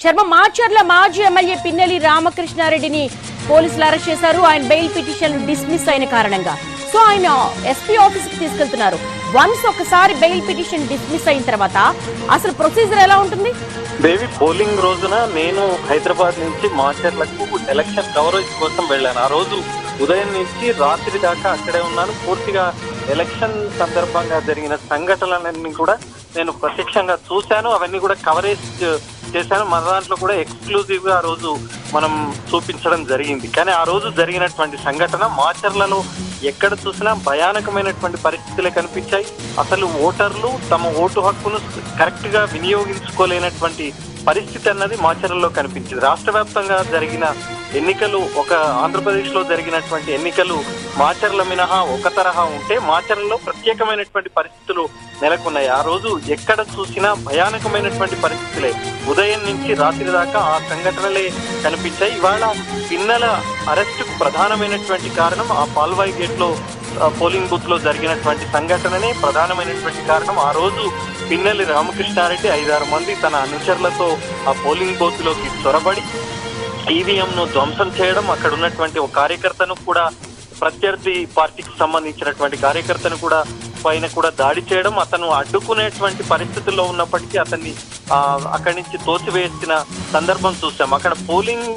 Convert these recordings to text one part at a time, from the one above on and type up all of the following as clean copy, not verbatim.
శర్మ, మాచర్ల మాజీ ఎమ్మెల్యే పిన్నెల్లి రామకృష్ణారెడ్డిని పోలీసులు అరెస్ట్ చేశారు. ఆయన బెయిల్ పిటిషన్ డిస్మిస్ అయిన కారణంగా. సో ఆయన ఎస్పీ ఆఫీస్ కి తీసుకెళ్తున్నారు. వన్స్ ఒకసారి బెయిల్ పిటిషన్ డిస్మిస్ అయిన తర్వాత అసలు ప్రొసీజర్ ఎలా ఉంటుంది? దేవి, పోలింగ్ రోజున నేను హైదరాబాద్ నుంచి మాచర్లకు ఎలక్షన్ కవరేజ్ కోసం వెళ్ళాను. ఆ రోజు ఉదయం నుంచి రాత్రి దాకా అక్కడే ఉన్నాను. పూర్తిగా ఎలక్షన్ సందర్భంగా జరిగిన సంఘటనలన్నీ కూడా నేను ప్రత్యక్షంగా చూశాను. అవన్నీ కూడా కవరేజ్ చేశాను. మన దాంట్లో కూడా ఎక్స్క్లూజివ్ గా ఆ రోజు మనం చూపించడం జరిగింది. కానీ ఆ రోజు జరిగినటువంటి సంఘటన మాచర్లలో ఎక్కడ చూసినా భయానకమైనటువంటి పరిస్థితులే కనిపించాయి. అసలు ఓటర్లు తమ ఓటు హక్కును కరెక్ట్ గా వినియోగించుకోలేనటువంటి పరిస్థితి అన్నది మాచర్లలో కనిపించింది. రాష్ట్ర వ్యాప్తంగా జరిగిన ఎన్నికలు, ఒక ఆంధ్రప్రదేశ్ లో జరిగినటువంటి ఎన్నికలు మాచర్ల మినహా ఒక తరహా ఉంటే మాచర్లలో ప్రత్యేకమైనటువంటి పరిస్థితులు నెలకొన్నాయి. ఆ రోజు ఎక్కడ చూసినా భయానకమైనటువంటి పరిస్థితులే. ఉదయం నుంచి రాత్రి దాకా ఆ సంఘటనలే కనిపించాయి. ఇవాళ పిన్నెల అరెస్టుకు ప్రధానమైనటువంటి కారణం ఆ పాల్వాయి గేట్ లో పోలింగ్ బూత్ లో జరిగినటువంటి సంఘటననే ప్రధానమైనటువంటి కారణం. ఆ రోజు పిన్నెల్లి రామకృష్ణారెడ్డి 5-6 మంది తన అనుచరులతో ఆ పోలింగ్ బూత్ లోకి చొరబడి ఈవీఎం ను ధ్వంసం చేయడం, అక్కడ ఉన్నటువంటి ఒక కార్యకర్తను కూడా, ప్రత్యర్థి పార్టీకి సంబంధించినటువంటి కార్యకర్తను కూడా పైన కూడా దాడి చేయడం, అతను అడ్డుకునేటువంటి పరిస్థితుల్లో ఉన్నప్పటికీ అతన్ని అక్కడి నుంచి తోసివేసిన సందర్భం చూసాం. అక్కడ పోలింగ్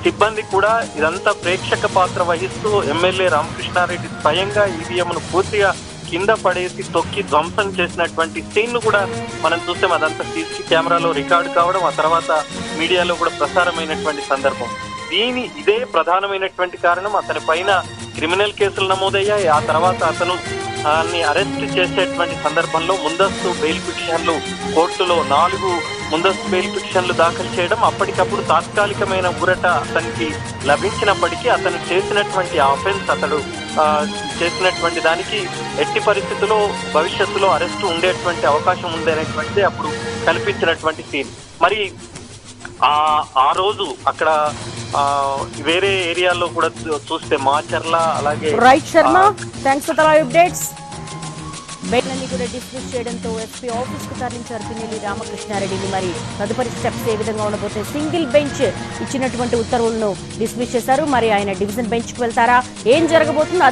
సిబ్బంది కూడా ఇదంతా ప్రేక్షక పాత్ర వహిస్తూ ఎమ్మెల్యే రామకృష్ణారెడ్డి స్వయంగా ఈవీఎంను పూర్తిగా కింద పడేసి తొక్కి ధ్వంసం చేసినటువంటి సీన్ ను కూడా మనం చూసాం. అదంతా సీసీ కెమెరాలో రికార్డు కావడం, ఆ తర్వాత మీడియాలో కూడా ప్రసారమైనటువంటి సందర్భం. ఇదే ప్రధానమైనటువంటి కారణం. అతని పైన క్రిమినల్ కేసులు నమోదయ్యాయి. ఆ తర్వాత అతను అరెస్ట్ చేసేటువంటి సందర్భంలో ముందస్తు బెయిల్ పిటిషన్లు కోర్టులో 4 ముందస్తు బెయిల్ పిటిషన్లు దాఖలు చేయడం, అప్పటికప్పుడు తాత్కాలికమైన ఊరట అతనికి లభించినప్పటికీ అతను చేసినటువంటి ఆఫెన్స్, అతడు చేసినటువంటి దానికి ఎట్టి పరిస్థితుల్లో భవిష్యత్తులో అరెస్టు ఉండేటువంటి అవకాశం ఉందనేటువంటిది అప్పుడు కనిపించినటువంటి సీన్. మరి ఆ రోజు అక్కడ వేరే ఏరియాలో కూడా చూస్తే మాచర్ల, అలాగే right Sharma, thanks for the live updates. Bail ని కూడా డిస్మిస్ చేయడంతో ఎస్పీ ఆఫీస్ కు తరలించారు పిన్నెల్లి రామకృష్ణారెడ్డిని. మరి తదుపరి స్టెప్స్ ఏ విధంగా ఉండబోతే? సింగిల్ బెంచ్ ఇచ్చినటువంటి ఉత్తర్వులను డిస్మిస్ చేశారు. మరి ఆయన డివిజన్ బెంచ్ కు వెళ్తారా? ఏం జరగబోతుందో